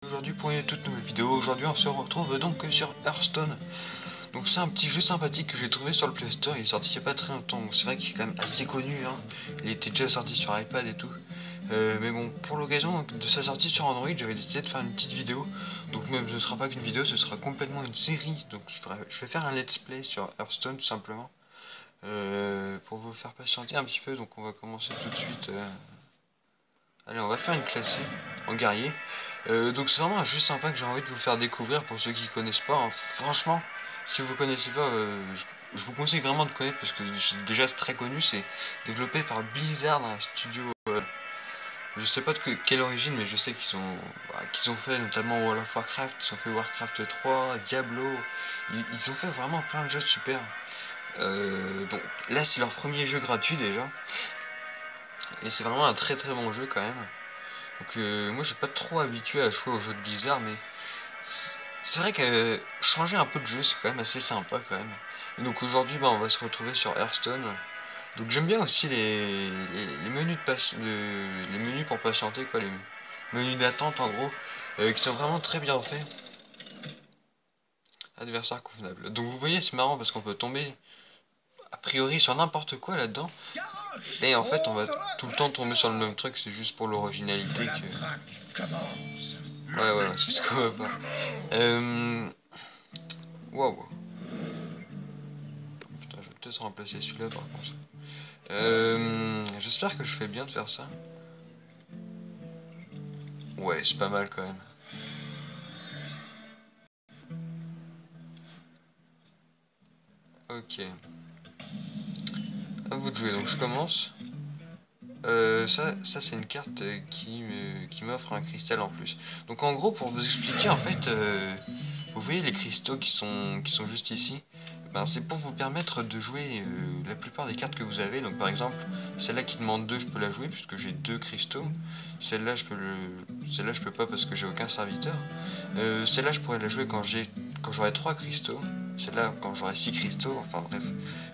aujourd'hui pour une toute nouvelle vidéo. Aujourd'hui on se retrouve donc sur Hearthstone. Donc c'est un petit jeu sympathique que j'ai trouvé sur le Play Store. Il est sorti il n'y a pas très longtemps, donc c'est vrai qu'il est quand même assez connu hein. Il était déjà sorti sur iPad et tout. Mais bon, pour l'occasion de sa sortie sur Android, j'avais décidé de faire une petite vidéo. Donc même ce ne sera pas qu'une vidéo, ce sera complètement une série. Donc je vais faire un let's play sur Hearthstone tout simplement. Pour vous faire patienter un petit peu, donc on va commencer tout de suite. Allez, on va faire une classée en guerrier. Donc c'est vraiment un jeu sympa que j'ai envie de vous faire découvrir pour ceux qui connaissent pas hein. Franchement, si vous connaissez pas, je vous conseille vraiment de connaître parce que déjà c'est très connu. C'est développé par Blizzard, un studio. Je sais pas de quelle origine, mais je sais qu'ils ont fait notamment World of Warcraft, ils ont fait Warcraft 3, Diablo. Ils ont fait vraiment plein de jeux super. Donc là c'est leur premier jeu gratuit déjà. Et c'est vraiment un très très bon jeu quand même. Donc moi j'ai pas trop habitué à jouer aux jeux de Blizzard, mais c'est vrai que changer un peu de jeu c'est quand même assez sympa quand même. Et donc aujourd'hui on va se retrouver sur Hearthstone. Donc j'aime bien aussi les menus les menus pour patienter quoi, les menus d'attente en gros, qui sont vraiment très bien faits. Adversaire convenable. Donc vous voyez c'est marrant parce qu'on peut tomber a priori sur n'importe quoi là-dedans. Et en fait on va tout le temps tomber sur le même truc, c'est juste pour l'originalité que... Ouais voilà, c'est ce qu'on va pas. Waouh. Putain, je vais peut-être remplacer celui-là par contre. J'espère que je fais bien de faire ça. Ouais, c'est pas mal quand même. Ok. À vous de jouer, donc je commence. Ça c'est une carte qui m'offre un cristal en plus. Donc en gros, pour vous expliquer, en fait, vous voyez les cristaux qui sont juste ici. Ben, c'est pour vous permettre de jouer la plupart des cartes que vous avez. Donc par exemple, celle-là qui demande 2, je peux la jouer puisque j'ai 2 cristaux. Celle-là, je peux pas parce que j'ai aucun serviteur. Celle-là, je pourrais la jouer quand j'aurai 3 cristaux. Celle-là, quand j'aurai 6 cristaux. Enfin bref,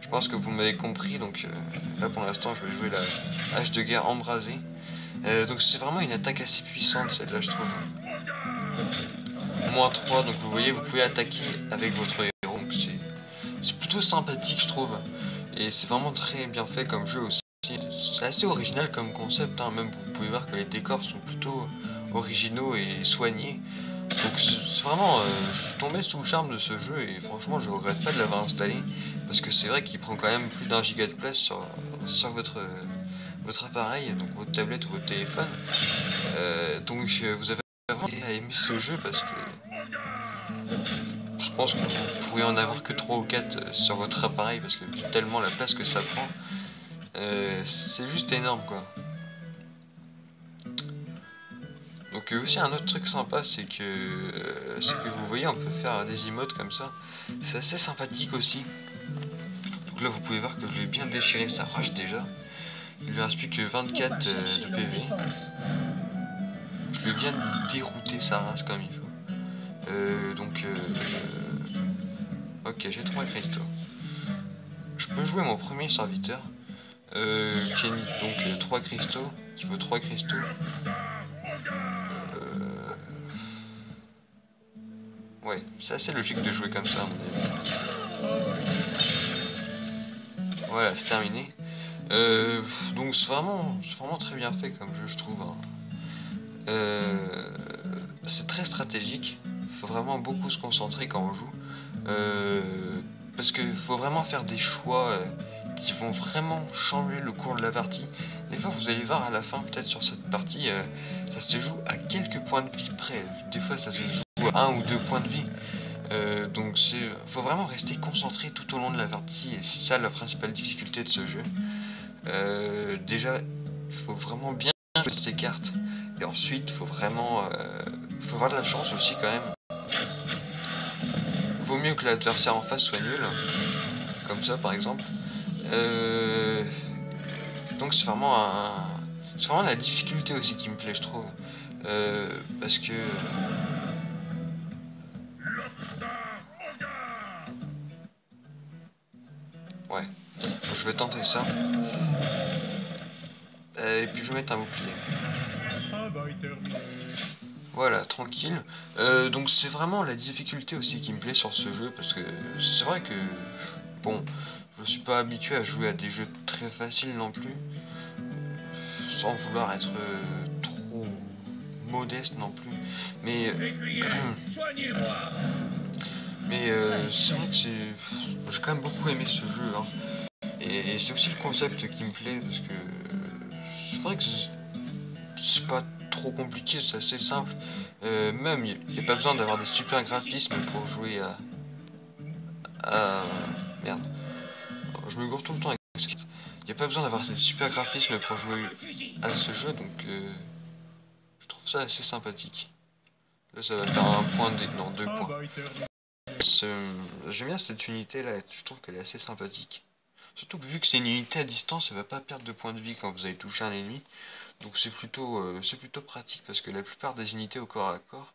je pense que vous m'avez compris. Donc là, pour l'instant, je vais jouer la hache de guerre embrasée. Donc c'est vraiment une attaque assez puissante, celle-là, je trouve. Moins 3, donc vous voyez, vous pouvez attaquer avec votre héros. Donc c'est plutôt sympathique, je trouve. Et c'est vraiment très bien fait comme jeu aussi. C'est assez original comme concept, hein. Même vous pouvez voir que les décors sont plutôt originaux et soignés. Donc c'est vraiment, je suis tombé sous le charme de ce jeu et franchement je regrette pas de l'avoir installé. Parce que c'est vrai qu'il prend quand même plus d'1 giga de place sur votre appareil, donc votre tablette ou votre téléphone. Donc vous avez vraiment aimé ce jeu parce que je pense que vous pourriez en avoir que 3 ou 4 sur votre appareil parce que tellement la place que ça prend. C'est juste énorme quoi. Donc aussi un autre truc sympa c'est que vous voyez on peut faire des emotes comme ça. C'est assez sympathique aussi. Donc là vous pouvez voir que je vais bien déchirer sa rage déjà. Il lui reste plus que 24 de PV. Je lui ai bien dérouté sa race comme il faut. Ok, j'ai 3 cristaux. Je peux jouer mon premier serviteur. Qui est donc 3 cristaux. Qui vaut 3 cristaux. Ouais, c'est assez logique de jouer comme ça à mon avis. Voilà, c'est terminé. Donc c'est vraiment très bien fait comme jeu je trouve hein. C'est très stratégique. Faut vraiment beaucoup se concentrer quand on joue. Parce qu'il faut vraiment faire des choix qui vont vraiment changer le cours de la partie. Des fois vous allez voir à la fin peut-être sur cette partie ça se joue à quelques points de vie près. Des fois ça se joue à 1 ou 2 points de vie. Donc faut vraiment rester concentré tout au long de la partie et c'est ça la principale difficulté de ce jeu. Déjà il faut vraiment bien jouer ses cartes et ensuite faut vraiment faut avoir de la chance aussi quand même. Vaut mieux que l'adversaire en face soit nul, comme ça par exemple. Donc c'est vraiment la difficulté aussi qui me plaît je trouve. Parce que ouais, donc, je vais tenter ça. Et puis je vais mettre un bouclier. Voilà, tranquille. Donc c'est vraiment la difficulté aussi qui me plaît sur ce jeu, parce que c'est vrai que, bon, je suis pas habitué à jouer à des jeux très faciles non plus, sans vouloir être trop modeste non plus. Mais, c'est vrai que j'ai quand même beaucoup aimé ce jeu, hein. Et c'est aussi le concept qui me plaît, parce que c'est vrai que c'est pas trop compliqué, c'est assez simple. Même, il n'y a pas besoin d'avoir des super graphismes pour jouer à... Merde, je me gourre tout le temps avec ça. Il n'y a pas besoin d'avoir des super graphismes pour jouer à ce jeu, donc je trouve ça assez sympathique. Là, ça va faire un point de... Non, 2 points. J'aime bien cette unité là, je trouve qu'elle est assez sympathique. Surtout que vu que c'est une unité à distance, elle va pas perdre de points de vie quand vous avez touché un ennemi. Donc c'est plutôt pratique parce que la plupart des unités au corps à corps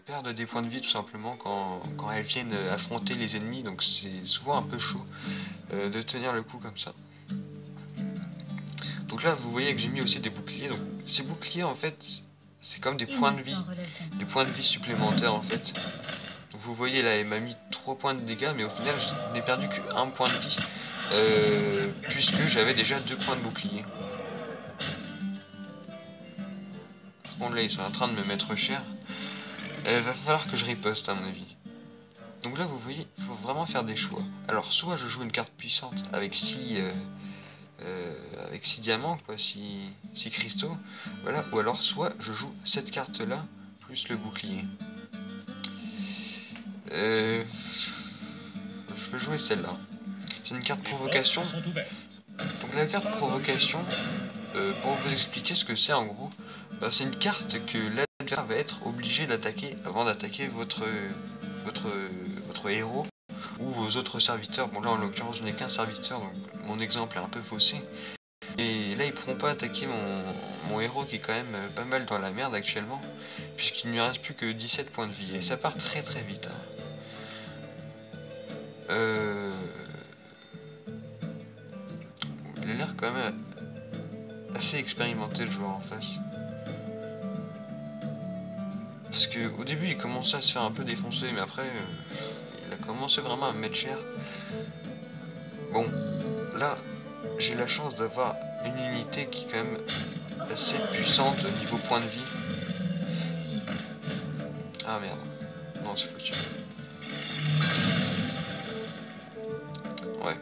perdent des points de vie tout simplement quand elles viennent affronter les ennemis. Donc c'est souvent un peu chaud de tenir le coup comme ça. Donc là vous voyez que j'ai mis aussi des boucliers. Donc ces boucliers en fait c'est comme des points de vie. Des points de vie supplémentaires en fait. Donc vous voyez là elle m'a mis 3 points de dégâts mais au final je n'ai perdu que 1 point de vie. Puisque j'avais déjà 2 points de bouclier. Bon là ils sont en train de me mettre cher. Va falloir que je riposte à mon avis. Donc là vous voyez, il faut vraiment faire des choix. Alors soit je joue une carte puissante avec 6 diamants, quoi, 6 cristaux, voilà, ou alors soit je joue cette carte là, plus le bouclier. Je vais jouer celle-là. C'est une carte provocation. Donc la carte provocation, pour vous expliquer ce que c'est en gros, bah, c'est une carte que l'adversaire va être obligé d'attaquer avant d'attaquer votre héros ou vos autres serviteurs. Bon là en l'occurrence je n'ai qu'un serviteur, donc mon exemple est un peu faussé. Et là ils pourront pas attaquer mon héros qui est quand même pas mal dans la merde actuellement, puisqu'il ne lui reste plus que 17 points de vie. Et ça part très très vite, hein. Il a l'air quand même assez expérimenté le joueur en face. Parce que au début il commençait à se faire un peu défoncer, mais après il a commencé vraiment à me mettre cher. Bon, là j'ai la chance d'avoir une unité qui est quand même assez puissante au niveau point de vie. Ah merde, non c'est foutu. Ouais.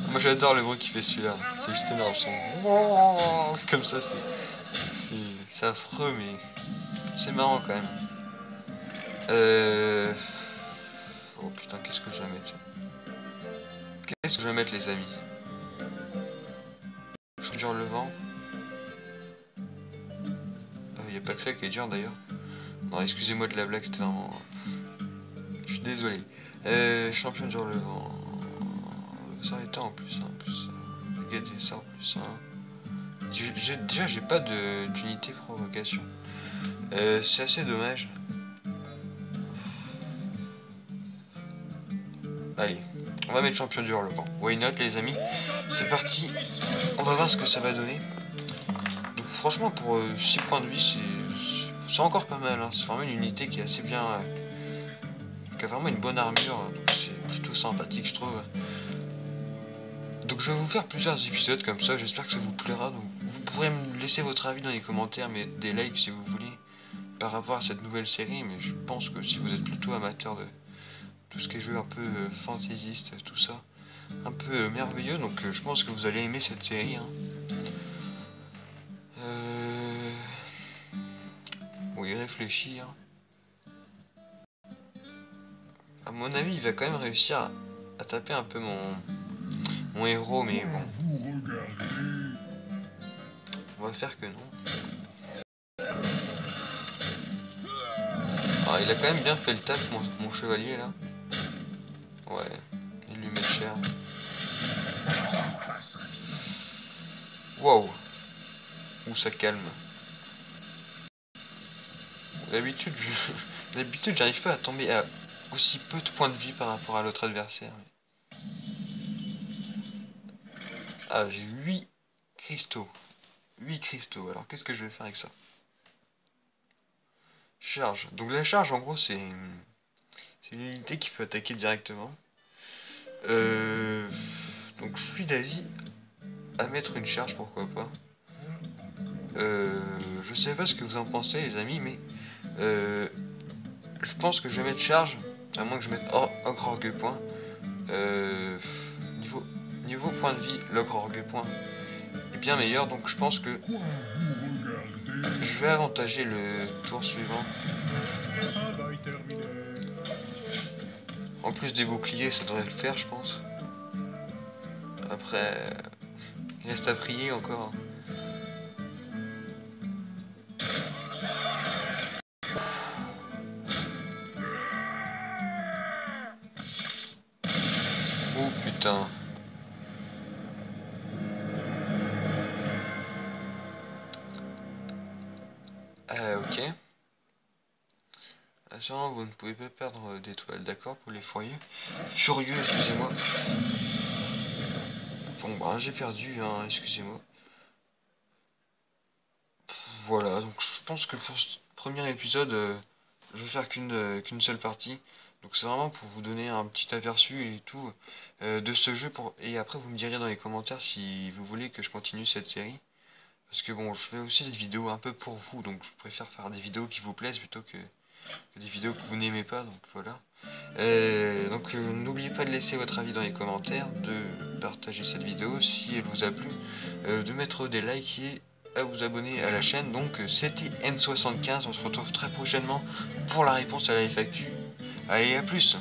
Moi j'adore le bruit qu'il fait celui-là, c'est juste énorme, son... Comme ça c'est affreux mais c'est marrant quand même. Oh putain, qu'est-ce que je vais mettre? Qu'est-ce que je vais mettre les amis? Je dure le vent. Ah, il n'y a pas que ça qui est dur d'ailleurs. Non, excusez-moi de la blague, c'était vraiment... Je suis désolé. Champion dure le vent. Ça est en plus, hein, en plus. Regardez ça en plus, hein. Déjà, j'ai pas d'unité provocation. C'est assez dommage. Allez, on va mettre champion du hurlement. Why not les amis? C'est parti. On va voir ce que ça va donner. Donc franchement pour 6 points de vie c'est encore pas mal, hein. C'est vraiment une unité qui est assez bien, qui a vraiment une bonne armure, donc c'est plutôt sympathique je trouve. Donc je vais vous faire plusieurs épisodes comme ça, j'espère que ça vous plaira. Donc vous pourrez me laisser votre avis dans les commentaires, mettre des likes si vous voulez par rapport à cette nouvelle série, mais je pense que si vous êtes plutôt amateur de tout ce qui est jeu un peu fantaisiste, tout ça, un peu merveilleux, donc je pense que vous allez aimer cette série, hein. Bon, il réfléchit, hein. À mon avis, il va quand même réussir à taper un peu mon héros, mais bon. On va faire que non. Alors, il a quand même bien fait le taf, mon chevalier, là. Ouais, il lui met cher. Wow. Ouh, ça calme. D'habitude, j'arrive pas à tomber à aussi peu de points de vie par rapport à l'autre adversaire. Ah, j'ai 8 cristaux. 8 cristaux. Alors, qu'est-ce que je vais faire avec ça? Charge. Donc la charge, en gros, c'est une unité qui peut attaquer directement. Donc je suis d'avis à mettre une charge, pourquoi pas. Je sais pas ce que vous en pensez, les amis, mais je pense que je vais mettre charge, à moins que je mette ogre orgue point. Niveau point de vie, l'ogre orgue point est bien meilleur, donc je pense que je vais avantager le tour suivant. En plus des boucliers, ça devrait le faire, je pense. Après, il reste à prier encore. Oh putain. Ok. Assurément, vous ne pouvez pas perdre d'étoiles, d'accord, pour les foyers. Furieux, excusez-moi. Bon, bah, j'ai perdu, hein, excusez-moi. Voilà, donc je pense que pour ce premier épisode, je vais faire qu'une seule partie. Donc c'est vraiment pour vous donner un petit aperçu et tout de ce jeu. Et après, vous me direz dans les commentaires si vous voulez que je continue cette série. Parce que bon, je fais aussi des vidéos un peu pour vous, donc je préfère faire des vidéos qui vous plaisent plutôt que des vidéos que vous n'aimez pas, donc voilà. Donc n'oubliez pas de laisser votre avis dans les commentaires, de partager cette vidéo si elle vous a plu, de mettre des likes et à vous abonner à la chaîne. Donc c'était N75, on se retrouve très prochainement pour la réponse à la FAQ. Allez, à plus!